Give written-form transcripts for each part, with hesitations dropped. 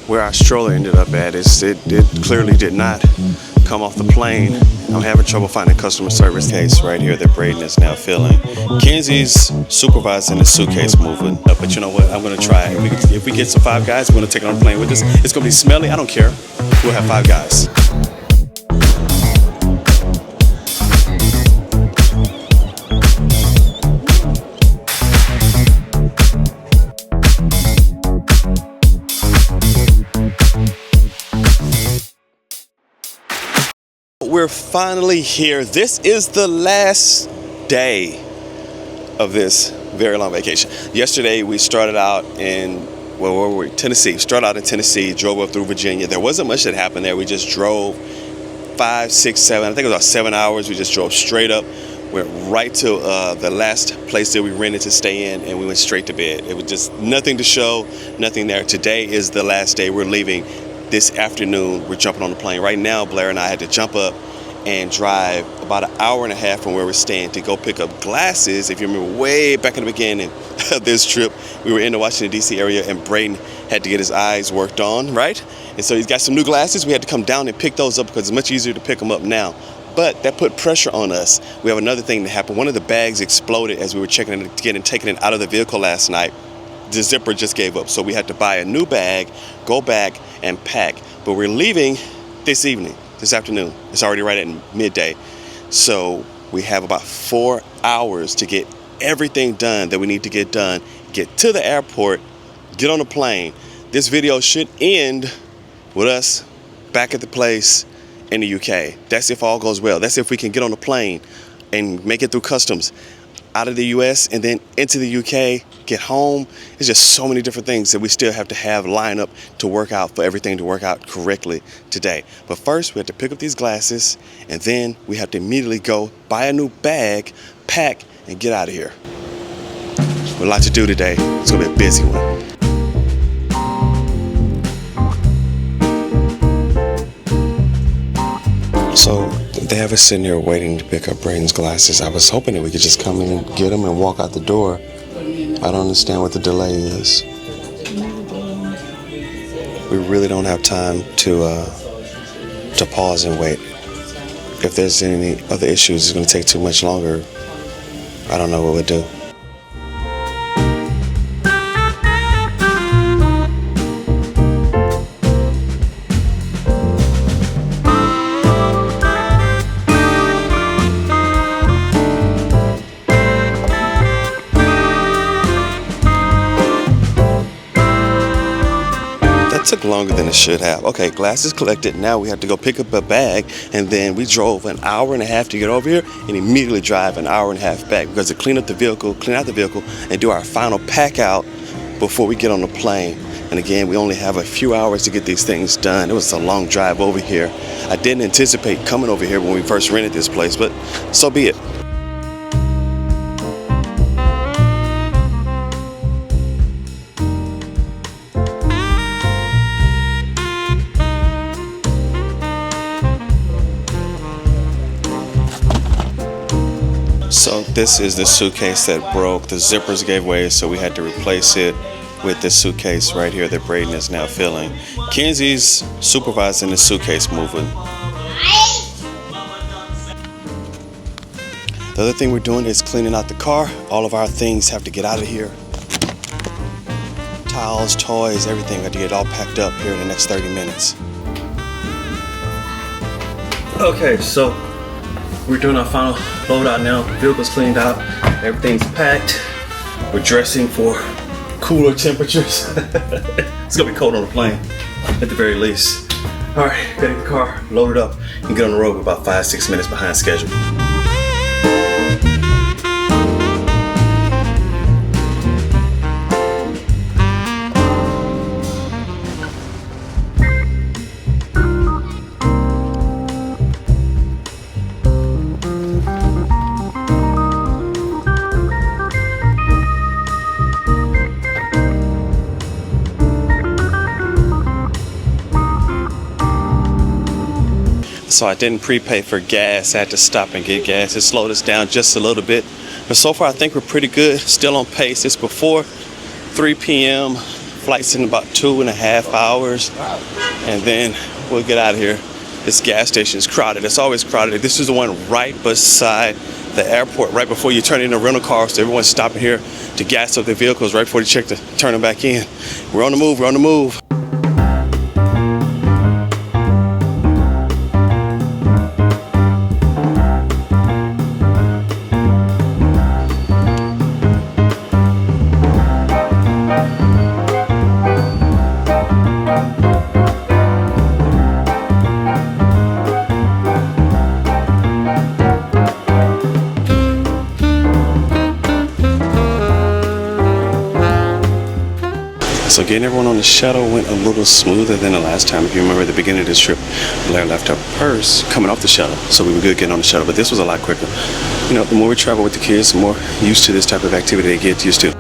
where our stroller ended up at. It clearly did not come off the plane. I'm having trouble finding customer service case right here that Braden is now filling. Kenzie's supervising the suitcase moving, but you know what? I'm gonna try it. If we get some Five Guys, we're gonna take it on the plane with us. It's gonna be smelly. I don't care. We'll have Five Guys. We're finally here. This is the last day of this very long vacation. Yesterday we started out in, where were we? Tennessee. Started out in Tennessee, drove up through Virginia. There wasn't much that happened there. We just drove 5, 6, 7, I think it was about 7 hours. We just drove straight up, went right to the last place that we rented to stay in, and we went straight to bed. It was just nothing to show, nothing there. Today is the last day. We're leaving this afternoon. We're jumping on the plane. Right now, Blair and I had to jump up and drive about an hour and a half from where we're staying to go pick up glasses. If you remember way back in the beginning of this trip, we were in the Washington, D.C. area, and Braden had to get his eyes worked on, right? And so he's got some new glasses. We had to come down and pick those up because it's much easier to pick them up now. But that put pressure on us. We have another thing that happened. One of the bags exploded as we were checking it again and taking it out of the vehicle last night. The zipper just gave up, so we had to buy a new bag, go back, and pack. But we're leaving this evening. This afternoon. It's already right at midday. So we have about 4 hours to get everything done that we need to get done, get to the airport, get on the plane. This video should end with us back at the place in the UK. That's if all goes well. That's if we can get on the plane and make it through customs out of the US and then into the UK, get home. There's just so many different things that we still have to have line up to work out for everything to work out correctly today. But first, we have to pick up these glasses, and then we have to immediately go buy a new bag, pack, and get out of here. A lot to do today. It's gonna be a busy one. So they have us sitting here waiting to pick up Braden's glasses. I was hoping that we could just come in and get them and walk out the door. I don't understand what the delay is. We really don't have time to pause and wait. If there's any other issues, it's going to take too much longer. I don't know what we'll do. Took longer than it should have. Okay, glasses collected. Now we have to go pick up a bag, and then we drove an hour and a half to get over here and immediately drive an hour and a half back because to clean out the vehicle, and do our final pack out before we get on the plane. And again, we only have a few hours to get these things done. It was a long drive over here. I didn't anticipate coming over here when we first rented this place, but so be it. So this is the suitcase that broke. The zippers gave way, so we had to replace it with this suitcase right here that Braden is now filling. Kenzie's supervising the suitcase moving. The other thing we're doing is cleaning out the car. All of our things have to get out of here. Towels, toys, everything have to get all packed up here in the next 30 minutes. Okay, so we're doing our final loadout now. The vehicle's cleaned out. Everything's packed. We're dressing for cooler temperatures. It's gonna be cold on the plane, at the very least. All right, get in the car, load it up, and get on the road. We're about 5-6 minutes behind schedule. So I didn't prepay for gas. I had to stop and get gas. It slowed us down just a little bit. But so far I think we're pretty good. Still on pace. It's before 3 p.m. flight's in about 2.5 hours, and then we'll get out of here. This gas station is crowded. It's always crowded. This is the one right beside the airport, right before you turn in a rental car. So everyone's stopping here to gas up their vehicles right before they check to turn them back in. We're on the move. We're on the move. So getting everyone on the shuttle went a little smoother than the last time. If you remember at the beginning of this trip, Blair left her purse coming off the shuttle, so we were good getting on the shuttle, but this was a lot quicker. You know, the more we travel with the kids, the more used to this type of activity they get used to.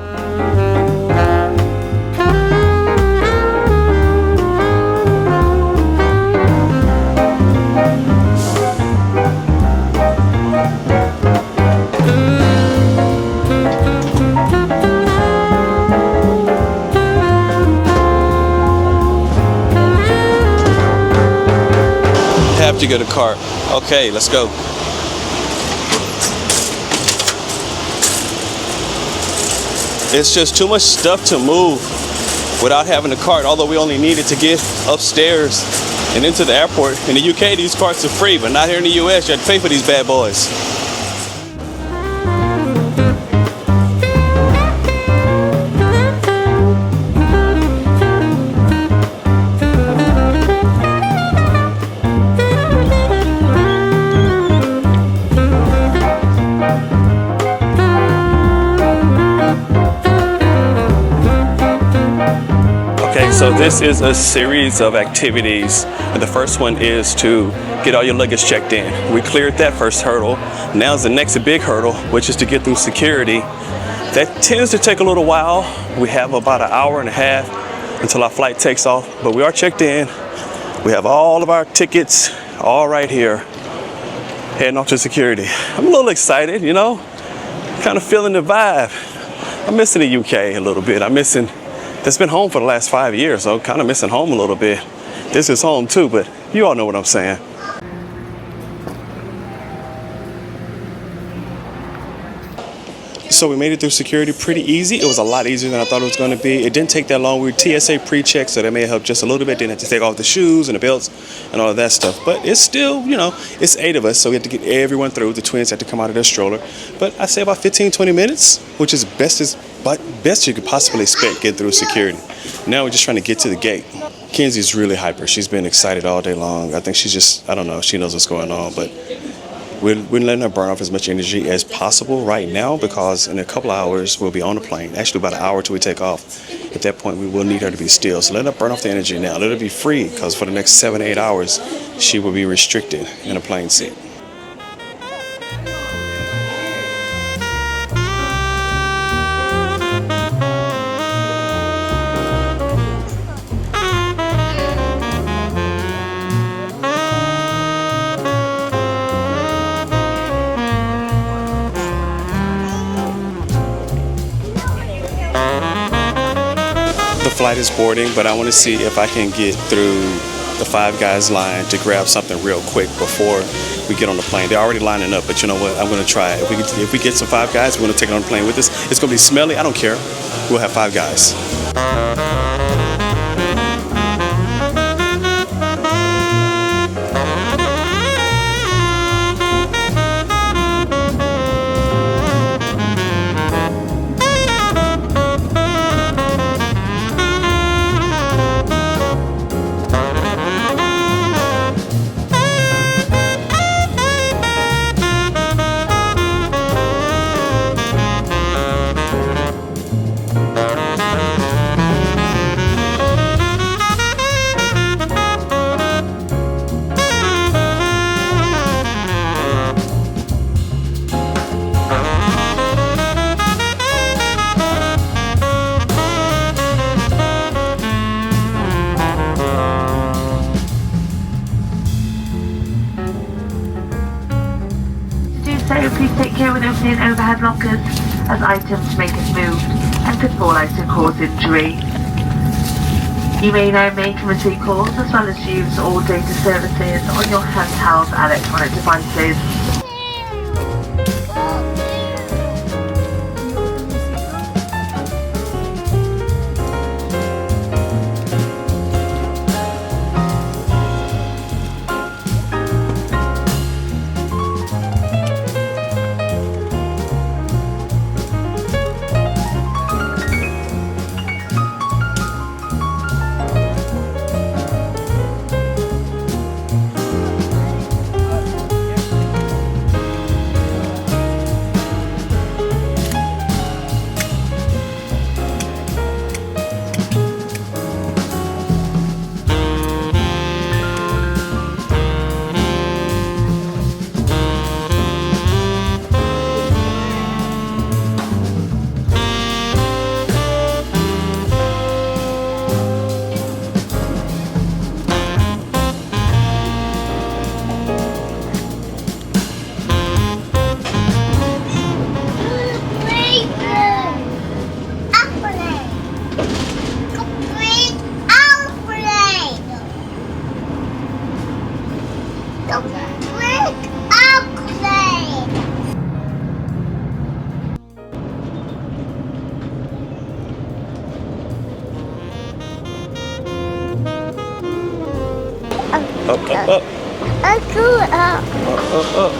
Have to get a cart. Okay, let's go. It's just too much stuff to move without having a cart, although we only needed to get upstairs and into the airport. In the UK, these carts are free, but not here in the US. You have to pay for these bad boys. So this is a series of activities, and the first one is to get all your luggage checked in. We cleared that first hurdle. Now's the next big hurdle, which is to get through security. That tends to take a little while. We have about an hour and a half until our flight takes off, but we are checked in. We have all of our tickets all right here, heading off to security. I'm a little excited, you know, kind of feeling the vibe. I'm missing the UK a little bit. That's been home for the last 5 years, so kind of missing home a little bit. This is home too, but you all know what I'm saying. So we made it through security pretty easy. It was a lot easier than I thought it was going to be. It didn't take that long. We were TSA pre-checked, so that may have helped just a little bit. Didn't have to take off the shoes and the belts and all of that stuff. But it's still, you know, it's 8 of us, so we had to get everyone through. The twins had to come out of their stroller. But I'd say about 15-20 minutes, which is best you could possibly expect getting through security. Now we're just trying to get to the gate. Kenzie's really hyper. She's been excited all day long. I think she's just, I don't know, she knows what's going on, but we're letting her burn off as much energy as possible right now, because in a couple of hours we'll be on the plane. Actually about an hour till we take off. At that point we will need her to be still. So let her burn off the energy now. Let her be free, because for the next 7 to 8 hours she will be restricted in a plane seat. The flight is boarding, but I want to see if I can get through the Five Guys line to grab something real quick before we get on the plane. They're already lining up, but you know what? I'm going to try it. If we get some Five Guys, we're going to take it on the plane with us. It's going to be smelly. I don't care. We'll have Five Guys. Please take care when opening overhead lockers, as items may get moved and could fall out and cause injury. You may now make and receive calls as well as use all data services on your handheld electronic devices. Up, up, up.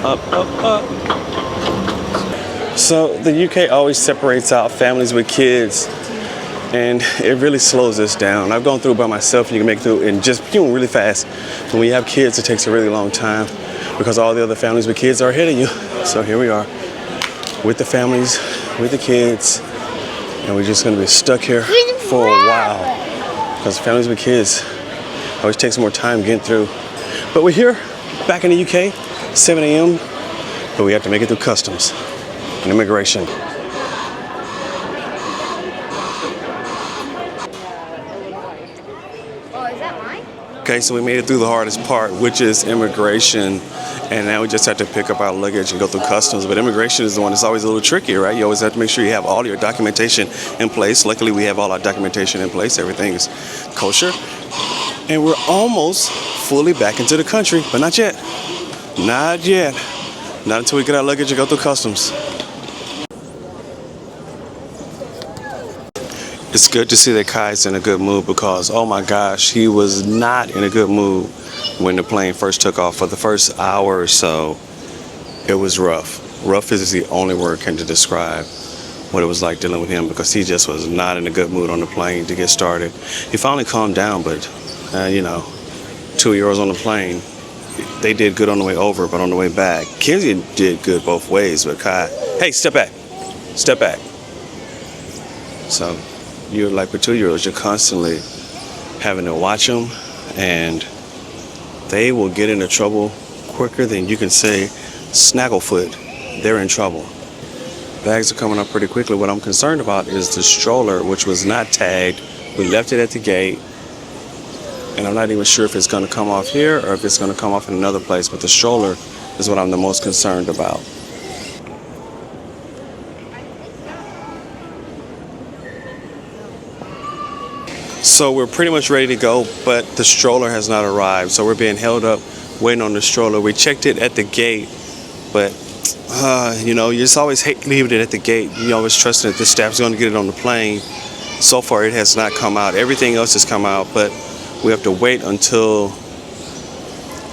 Up, up, up. So the UK always separates out families with kids, and it really slows us down. I've gone through it by myself, and you can make it through in just really fast. And when you have kids, it takes a really long time because all the other families with kids are ahead of you. So here we are with the families, with the kids, and we're just going to be stuck here for a while. Because families with kids always takes more time getting through. But we're here, back in the UK, 7 a.m., but we have to make it through customs and immigration. Oh, is that mine? Okay, so we made it through the hardest part, which is immigration. And now we just have to pick up our luggage and go through customs. But immigration is the one that's always a little tricky, right? You always have to make sure you have all your documentation in place. Luckily, we have all our documentation in place. Everything is kosher. And we're almost fully back into the country, but not yet. Not yet. Not until we get our luggage and go through customs. It's good to see that Kai's in a good mood because, oh my gosh, he was not in a good mood when the plane first took off. For the first hour or so, it was rough. Rough is the only word can to describe what it was like dealing with him because he just was not in a good mood on the plane to get started. He finally calmed down, but 2-year-olds on the plane, they did good on the way over, but on the way back, Kenzie did good both ways, but Kai, hey, step back. Step back. So you're like with 2-year-olds, you're constantly having to watch them, and they will get into trouble quicker than you can say Snagglefoot. They're in trouble. Bags are coming up pretty quickly. What I'm concerned about is the stroller, which was not tagged. We left it at the gate, and I'm not even sure if it's going to come off here or if it's going to come off in another place, but the stroller is what I'm the most concerned about. So we're pretty much ready to go, but the stroller has not arrived. So we're being held up waiting on the stroller. We checked it at the gate, but you just always hate leaving it at the gate. You always trusting that the staff's going to get it on the plane. So far it has not come out. Everything else has come out, but we have to wait until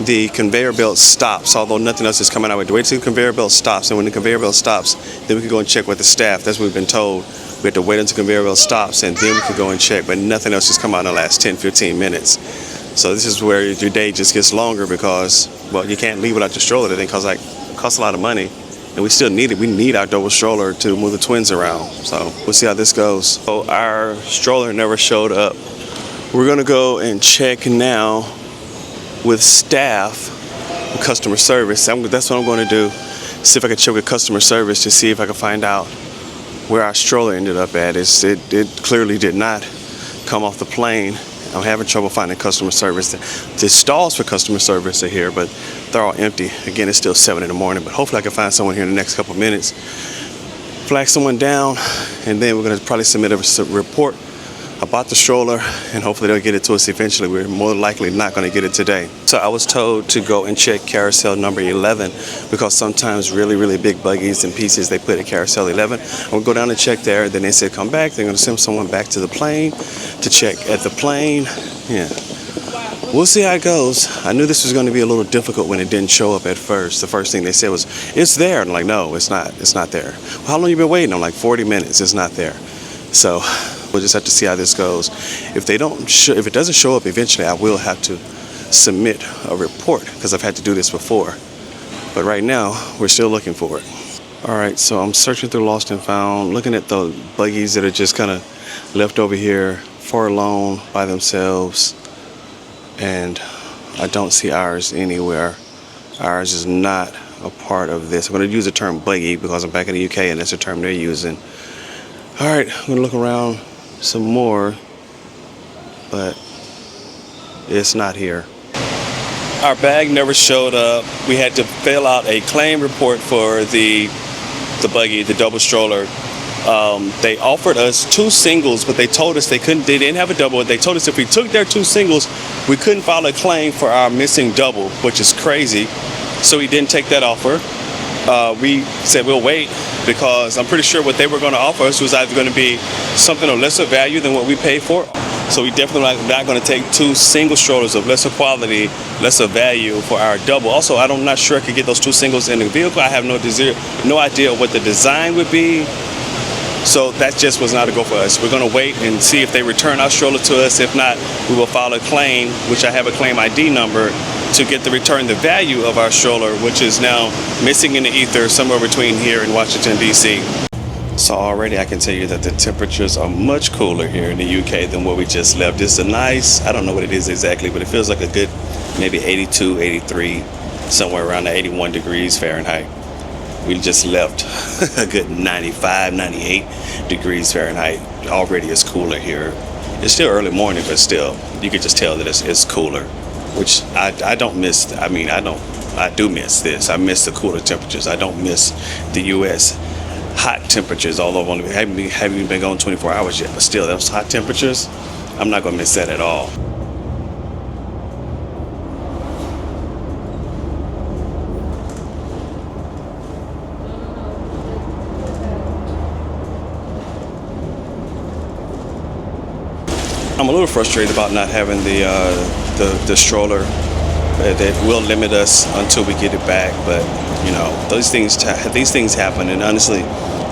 the conveyor belt stops. Although nothing else is coming out, we have to wait till the conveyor belt stops, and when the conveyor belt stops, then we can go and check with the staff. That's what we've been told. We have to wait until the conveyor belt stops, and then we can go and check, but nothing else has come out in the last 10-15 minutes. So this is where your day just gets longer because, well, you can't leave without your stroller. That thing costs a lot of money, and we still need it. We need our double stroller to move the twins around. So we'll see how this goes. So our stroller never showed up. We're gonna go and check now with staff, customer service. That's what I'm gonna do. See if I can check with customer service to see if I can find out where our stroller ended up at. It clearly did not come off the plane. I'm having trouble finding customer service. The stalls for customer service are here, but they're all empty. Again, it's still 7 in the morning, but hopefully I can find someone here in the next couple of minutes. flag someone down, and then we're going to probably submit a report about the stroller, and hopefully they'll get it to us eventually. We're more likely not going to get it today. So I was told to go and check carousel number 11 because sometimes really big buggies and pieces they put at carousel 11. We'll go down and check there. Then they said come back. They're going to send someone back to the plane to check at the plane. Yeah. We'll see how it goes. I knew this was going to be a little difficult when it didn't show up at first. The first thing they said was, it's there. And I'm like, no, it's not. It's not there. Well, how long you been waiting? I'm like, 40 minutes. It's not there. So we'll just have to see how this goes. If they don't, if it doesn't show up eventually, I will have to submit a report because I've had to do this before. But right now, we're still looking for it. All right, so I'm searching through Lost and Found, looking at the buggies that are just kind of left over here, far alone by themselves. And I don't see ours anywhere. Ours is not a part of this. I'm going to use the term buggy because I'm back in the UK and that's the term they're using. All right, I'm going to look around some more, but it's not here. Our bag never showed up. We had to fill out a claim report for the buggy, the double stroller. They offered us 2 singles, but they told us they didn't have a double. They told us if we took their 2 singles, we couldn't file a claim for our missing double, which is crazy. So we didn't take that offer. We said we'll wait because I'm pretty sure what they were going to offer us was either going to be something of lesser value than what we paid for. So we definitely not going to take 2 single strollers of lesser quality, lesser value for our double. Also, I'm not sure I could get those 2 singles in the vehicle. I have no idea what the design would be. So that just was not a go for us. We're going to wait and see if they return our stroller to us. If not, we will file a claim, which I have a claim ID number, to get the return the value of our stroller, which is now missing in the ether somewhere between here and Washington, D.C. So already I can tell you that the temperatures are much cooler here in the UK than what we just left. It's a nice, I don't know what it is exactly, but it feels like a good maybe 82, 83, somewhere around the 81 degrees Fahrenheit. We just left a good 95, 98 degrees Fahrenheit. Already it's cooler here. It's still early morning, but still, you can just tell that it's cooler, which I don't miss. I mean, I do miss this. I miss the cooler temperatures. I don't miss the U.S. hot temperatures, although I haven't even been gone 24 hours yet, but still, those hot temperatures, I'm not going to miss that at all. I'm a little frustrated about not having the stroller. That will limit us until we get it back, but you know, these things happen, and honestly,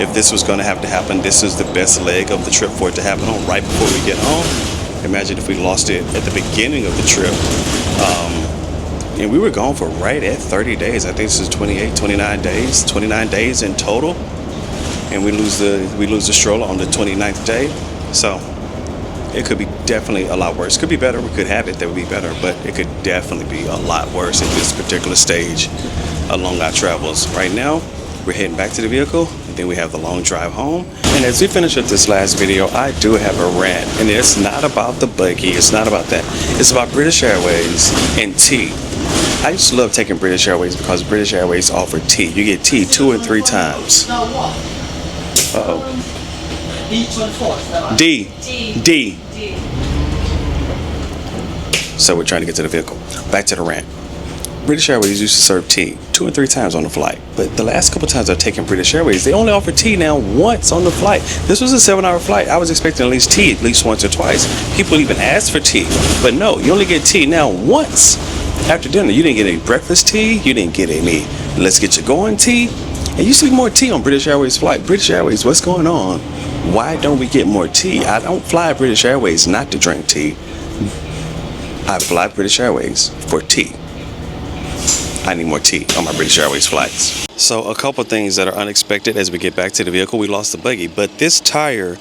if this was going to have to happen, this is the best leg of the trip for it to happen on right before we get home. Imagine if we lost it at the beginning of the trip. And we were gone for right at 30 days. I think this is 29 days in total, and we lose the stroller on the 29th day. So it could be definitely a lot worse. Could be better. We could have it that would be better, but it could definitely be a lot worse at this particular stage along our travels. Right now, we're heading back to the vehicle, and then we have the long drive home. And as we finish up this last video, I do have a rant, and it's not about the buggy. It's not about that. It's about British Airways and tea. I used to love taking British Airways because British Airways offer tea. You get tea 2 and 3 times. Uh-oh. D. So we're trying to get to the vehicle. Back to the rant. British Airways used to serve tea 2 and 3 times on the flight. But the last couple times I've taken British Airways, they only offer tea now once on the flight. This was a 7-hour flight. I was expecting at least tea at least once or twice. People even asked for tea. But no, you only get tea now once after dinner. You didn't get any breakfast tea. You didn't get any let's get you going tea. There used to be more tea on British Airways flight. British Airways, what's going on? Why don't we get more tea? I don't fly British Airways not to drink tea. I fly British Airways for tea. I need more tea on my British Airways flights. So a couple things that are unexpected as we get back to the vehicle. We lost the buggy, but this tire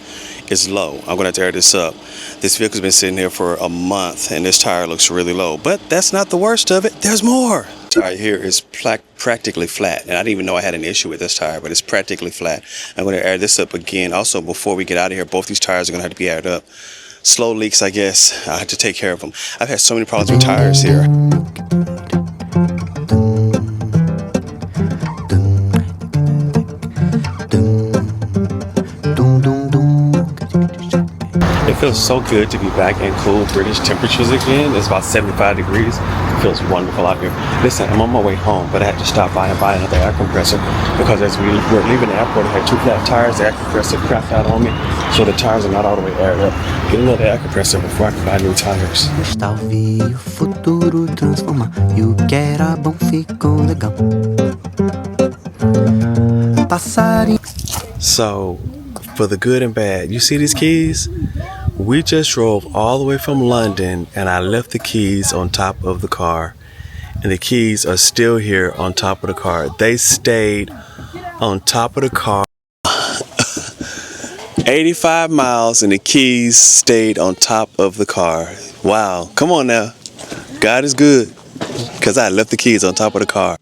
is low. I'm going to have to air this up. This vehicle's been sitting here for a month, and this tire looks really low. But that's not the worst of it. There's more. Tire here is practically flat, and I didn't even know I had an issue with this tire, but it's practically flat. I'm going to air this up again. Also, before we get out of here, both these tires are going to have to be aired up. Slow leaks, I guess. I have to take care of them. I've had so many problems with tires here. feels so good to be back in cool British temperatures again. It's about 75 degrees. It feels wonderful out here. Listen, I'm on my way home, but I had to stop by and buy another air compressor because as we were leaving the airport, I had 2 flat tires. The air compressor crapped out on me, so the tires are not all the way aired up. Get another air compressor before I can buy new tires. Vi o futuro transformar e o que era bom ficou legal. So, for the good and bad, you see these keys? We just drove all the way from London and I left the keys on top of the car. And the keys are still here on top of the car. They stayed on top of the car 85 miles and the keys stayed on top of the car. Wow, come on now. God is good because I left the keys on top of the car.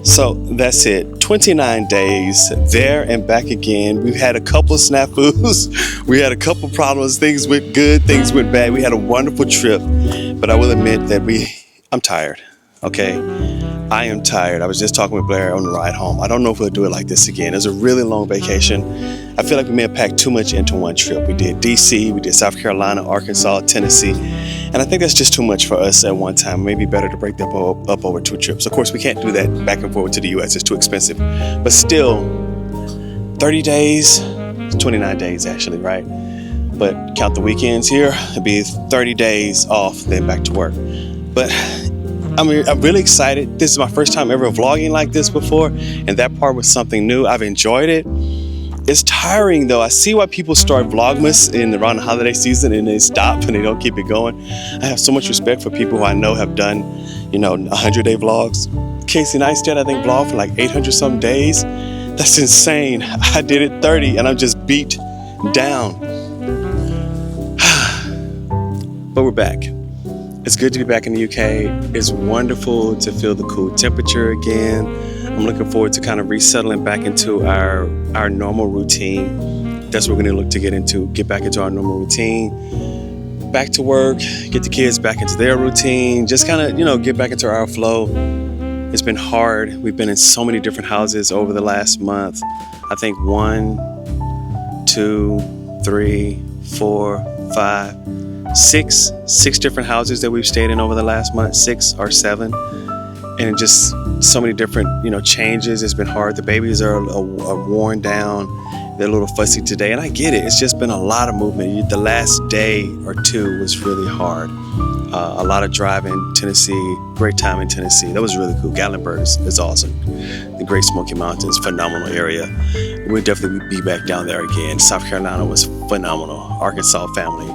So that's it. 29 days there and back again. We've had a couple of snafus. We had a couple problems. Things went good, things went bad. We had a wonderful trip, but I will admit that I'm tired. Okay, I am tired. I was just talking with Blair on the ride home. I don't know if we'll do it like this again. It was a really long vacation. I feel like we may have packed too much into one trip. We did DC, we did South Carolina, Arkansas, Tennessee, and I think that's just too much for us at one time. Maybe better to break them up over 2 trips. Of course, we can't do that back and forth to the U.S. It's too expensive. But still, 30 days, 29 days actually, right? But count the weekends here, it'd be 30 days off, then back to work. But I'm really excited. This is my first time ever vlogging like this before, and that part was something new. I've enjoyed it. It's tiring though. I see why people start Vlogmas around the holiday season and they stop and they don't keep it going. I have so much respect for people who I know have done, 100-day vlogs. Casey Neistat, I think, vlogged for like 800 some days. That's insane. I did it 30 and I'm just beat down. But we're back. It's good to be back in the UK. It's wonderful to feel the cool temperature again. I'm looking forward to kind of resettling back into our normal routine. That's what we're going to look to get back into our normal routine. Back to work, get the kids back into their routine, just kind of, get back into our flow. It's been hard. We've been in so many different houses over the last month. I think 1, 2, 3, 4, 5, 6 different houses that we've stayed in over the last month, 6 or 7. And just so many different, changes. It's been hard. The babies are worn down. They're a little fussy today. And I get it. It's just been a lot of movement. The last day or 2 was really hard. A lot of driving, Tennessee, great time in Tennessee. That was really cool. Gatlinburg is awesome. The Great Smoky Mountains, phenomenal area. We'll definitely be back down there again. South Carolina was phenomenal. Arkansas family,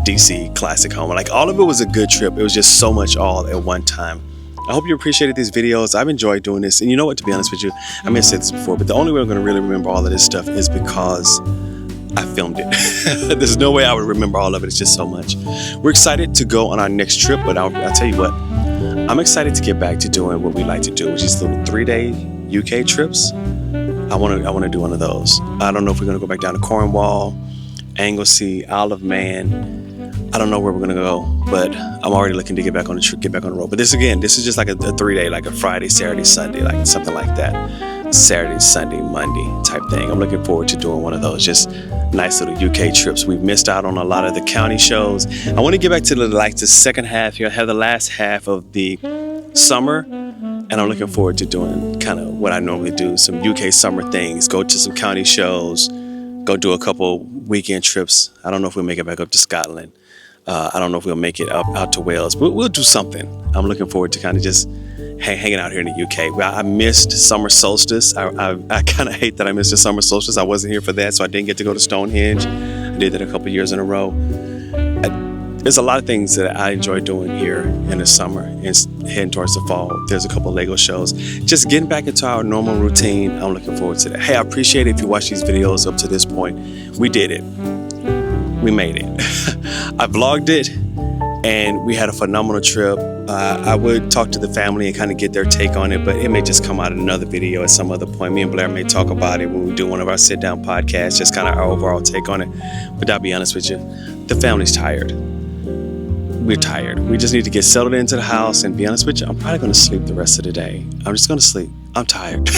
DC, classic home. Like all of it was a good trip. It was just so much all at one time. I hope you appreciated these videos. I've enjoyed doing this. And you know what, to be honest with you, I may have said this before, but the only way I'm going to really remember all of this stuff is because I filmed it. There's no way I would remember all of it. It's just so much. We're excited to go on our next trip, but I'll tell you what, I'm excited to get back to doing what we like to do, which is little 3-day UK trips. I want to do one of those. I don't know if we're going to go back down to Cornwall, Anglesey, Isle of Man. I don't know where we're going to go, but I'm already looking to get back on the road. But this is just like a 3-day, like a Friday, Saturday, Sunday, like something like that. Saturday, Sunday, Monday type thing. I'm looking forward to doing one of those. Just nice little UK trips. We've missed out on a lot of the county shows. I want to get back to the second half here. I have the last half of the summer, and I'm looking forward to doing kind of what I normally do, some UK summer things, go to some county shows, go do a couple weekend trips. I don't know if we'll make it back up to Scotland. I don't know if we'll make it out to Wales, but we'll do something. I'm looking forward to kind of just hanging out here in the UK. Well, I missed summer solstice. I kind of hate that I missed the summer solstice. I wasn't here for that, so I didn't get to go to Stonehenge. I did that a couple years in a row. There's a lot of things that I enjoy doing here in the summer and heading towards the fall. There's a couple Lego shows. Just getting back into our normal routine. I'm looking forward to that. Hey, I appreciate it if you watch these videos up to this point. We did it. We made it. I vlogged it and we had a phenomenal trip. I would talk to the family and kind of get their take on it, but it may just come out in another video at some other point. Me and Blair may talk about it when we do one of our sit-down podcasts, just kind of our overall take on it. But I'll be honest with you, the family's tired. we're tired. We just need to get settled into the house, and be honest with you, I'm probably going to sleep the rest of the day. I'm just going to sleep. I'm tired.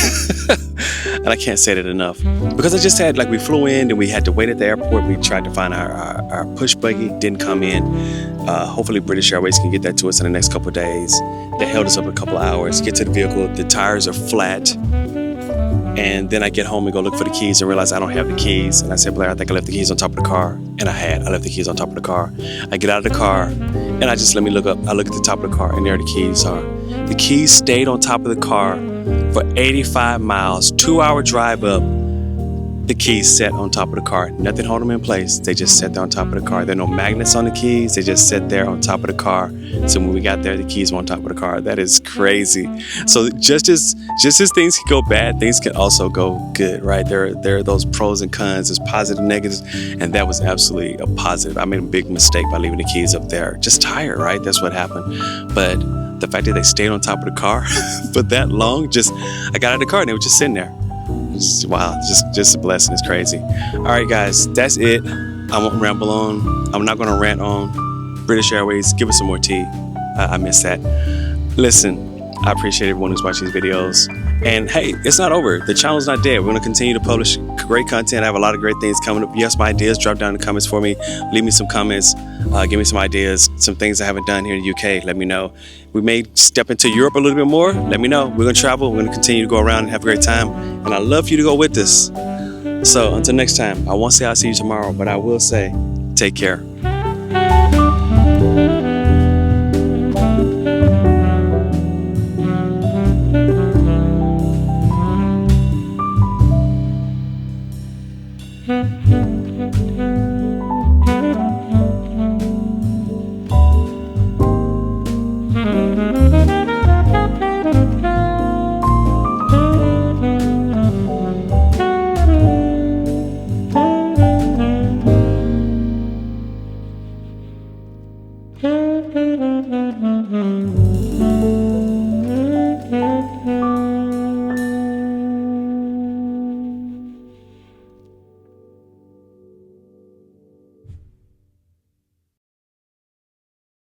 And I can't say that enough. Because I just had, we flew in and we had to wait at the airport. We tried to find our push buggy, didn't come in. Hopefully British Airways can get that to us in the next couple of days. They held us up a couple of hours, get to the vehicle, the tires are flat. And then I get home and go look for the keys and realize I don't have the keys. And I said, Blair, I think I left the keys on top of the car. And I left the keys on top of the car. I get out of the car and I just, let me look up. I look at the top of the car and there the keys are. The keys stayed on top of the car for 85 miles, 2-hour drive up. The keys sat on top of the car. Nothing held them in place. They just sat there on top of the car. There are no magnets on the keys. They just sat there on top of the car. So when we got there, the keys were on top of the car. That is crazy. So just as things can go bad, things can also go good, right? There are those pros and cons. There's positive, negatives, and that was absolutely a positive. I made a big mistake by leaving the keys up there. Just tired, right? That's what happened. But the fact that they stayed on top of the car for that long, I got out of the car and they were just sitting there. Wow, just a blessing. It's crazy. All right, guys, that's it. I won't ramble on. I'm not going to rant on British Airways. Give us some more tea. I miss that. Listen, I appreciate everyone who's watching these videos. And hey, it's not over. The channel's not dead. We're going to continue to publish great content. I have a lot of great things coming up. Yes, my ideas. Drop down in the comments for me. Leave me some comments. Give me some ideas. Some things I haven't done here in the UK. Let me know. We may step into Europe a little bit more. Let me know. We're going to travel. We're going to continue to go around and have a great time. And I'd love for you to go with us. So until next time, I won't say I'll see you tomorrow, but I will say take care.